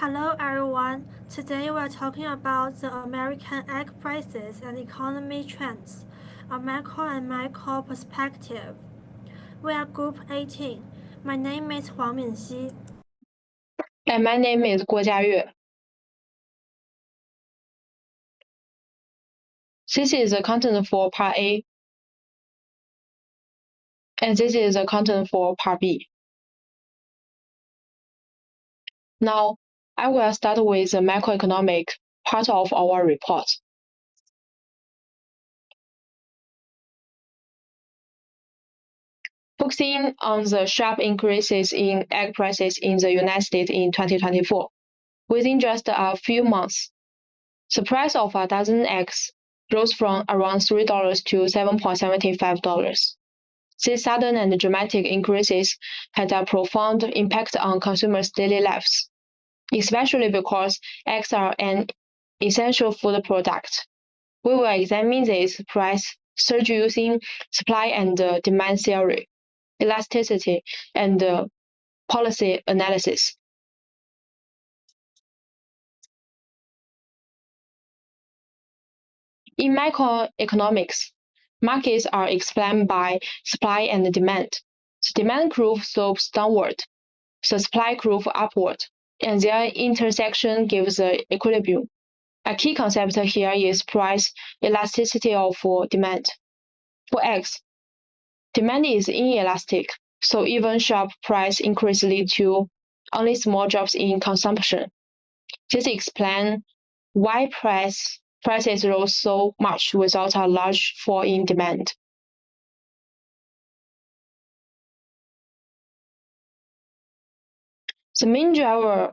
Hello everyone, today we are talking about the American egg prices and economy trends, a macro and micro perspective. We are Group 18. My name is Huang Minxi. And my name is Guo Jiayue. This is the content for Part A. And this is the content for Part B. Now, I will start with the macroeconomic part of our report. Focusing on the sharp increases in egg prices in the United States in 2024. Within just a few months, the price of a dozen eggs rose from around $3 to $7.75. These sudden and dramatic increases had a profound impact on consumers' daily lives, especially because eggs are an essential food product. We will examine this price surge using supply and demand theory, elasticity, and policy analysis. In macroeconomics, markets are explained by supply and demand. The demand curve slopes downward, the supply curve upward, and their intersection gives the equilibrium. A key concept here is price elasticity of demand. For eggs, demand is inelastic, so even sharp price increase lead to only small drops in consumption. This explains why prices rose so much without a large fall in demand. The main driver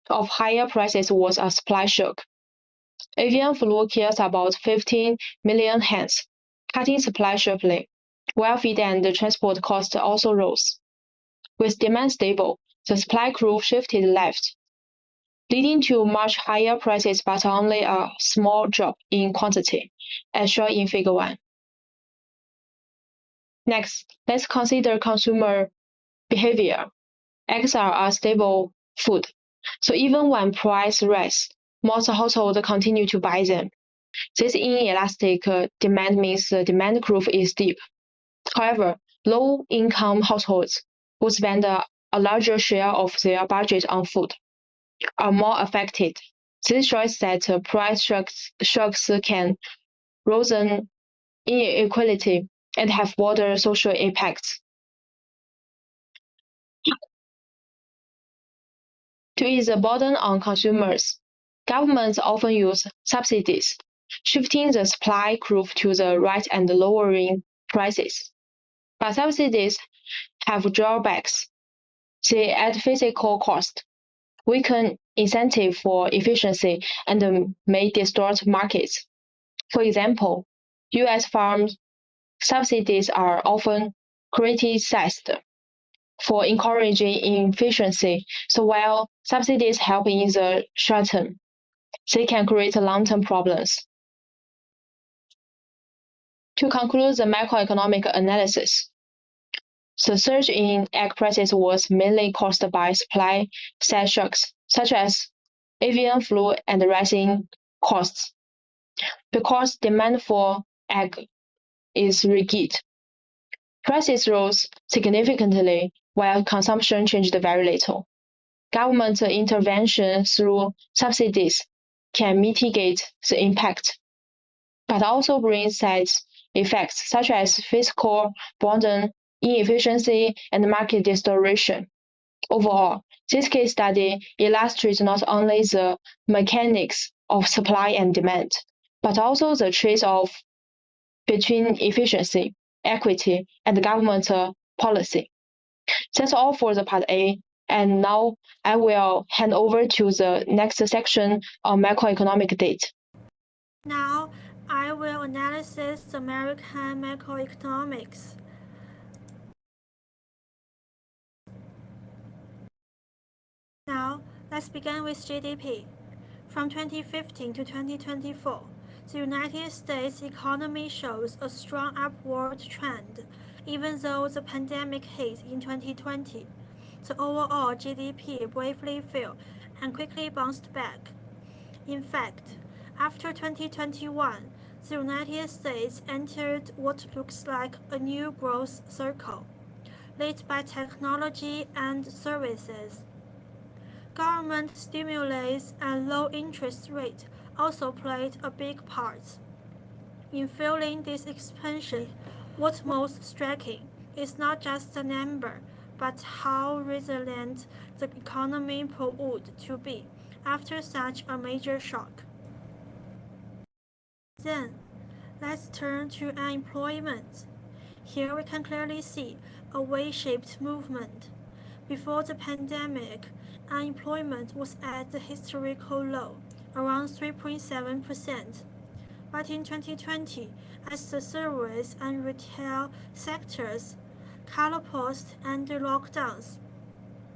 of higher prices was a supply shock. Avian flu kills about 15 million hens, cutting supply sharply, while feed and transport costs also rose. With demand stable, the supply curve shifted left, leading to much higher prices but only a small drop in quantity, as shown in Figure 1. Next, let's consider consumer behavior. Eggs are a stable food, so even when price rise, most households continue to buy them. This inelastic demand means the demand curve is steep. However, low-income households who spend a larger share of their budget on food are more affected. This shows that price shocks can worsen inequality and have broader social impacts. To ease the burden on consumers, governments often use subsidies, shifting the supply curve to the right and lowering prices. But subsidies have drawbacks. They add physical cost, weaken incentive for efficiency, and may distort markets. For example, U.S. farm subsidies are often criticized for encouraging efficiency, so while subsidies help in the short term, they can create long-term problems. To conclude the macroeconomic analysis, the surge in egg prices was mainly caused by supply-side shocks, such as avian flu and rising costs. Because demand for egg is rigid, prices rose significantly while consumption changed very little. Government intervention through subsidies can mitigate the impact, but also bring side effects such as fiscal burden, inefficiency, and market distortion. Overall, this case study illustrates not only the mechanics of supply and demand, but also the trade-off between efficiency, equity, and government policy. That's all for the Part A, and now I will hand over to the next section on macroeconomic data. Now, I will analyze the American macroeconomics. Now, let's begin with GDP. From 2015 to 2024, the United States economy shows a strong upward trend, even though the pandemic hit in 2020. The overall GDP briefly fell and quickly bounced back. In fact, after 2021, the United States entered what looks like a new growth cycle, led by technology and services. Government stimulus and low interest rate also played a big part in fueling this expansion. What's most striking is not just the number, but how resilient the economy proved to be after such a major shock. Then, let's turn to unemployment. Here we can clearly see a Y-shaped movement. Before the pandemic, unemployment was at the historical low, around 3.7%. But in 2020, as the service and retail sectors collapsed under lockdowns,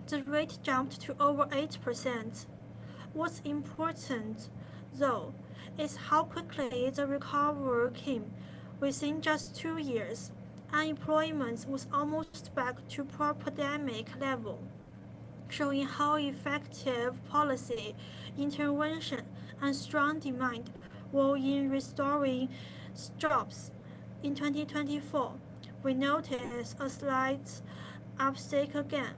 the rate jumped to over 8%. What's important, though, is how quickly the recovery came. Within just 2 years, unemployment was almost back to pre-pandemic level, showing how effective policy intervention and strong demand were in restoring jobs. In 2024, we noticed a slight uptick again,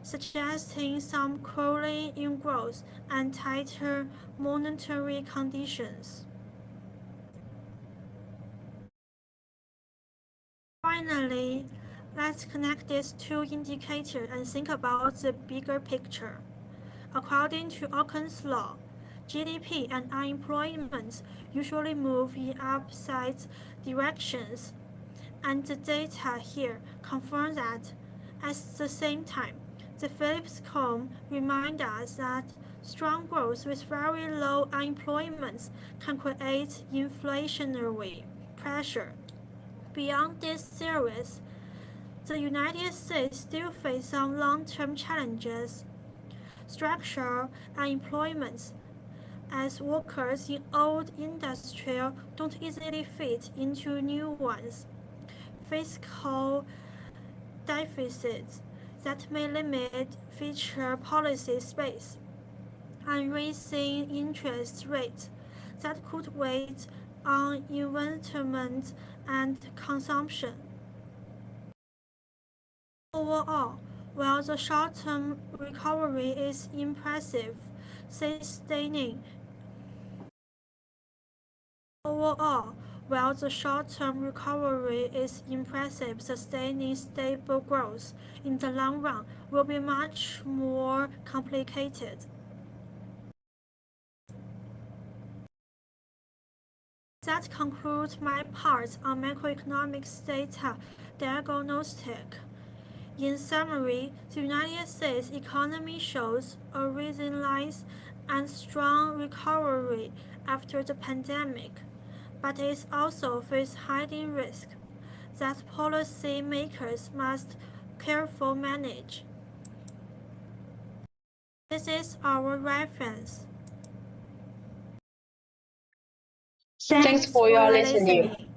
suggesting some cooling in growth and tighter monetary conditions. Finally, let's connect these two indicators and think about the bigger picture. According to Occam's law, GDP and unemployment usually move in opposite directions, and the data here confirm that. At the same time, the Phillips curve reminds us that strong growth with very low unemployment can create inflationary pressure. Beyond this series, the United States still faces some long-term challenges. Structural unemployment, as workers in old industries don't easily fit into new ones. Fiscal deficits that may limit future policy space, and raising interest rates that could weigh on investment and consumption. Overall, while the short-term recovery is impressive, sustaining sustaining stable growth in the long run will be much more complicated. That concludes my part on macroeconomics data diagnostic. In summary, the United States economy shows a resilient and strong recovery after the pandemic, but it also faces hiding risk that policymakers must carefully manage. This is our reference. Thanks for your listening.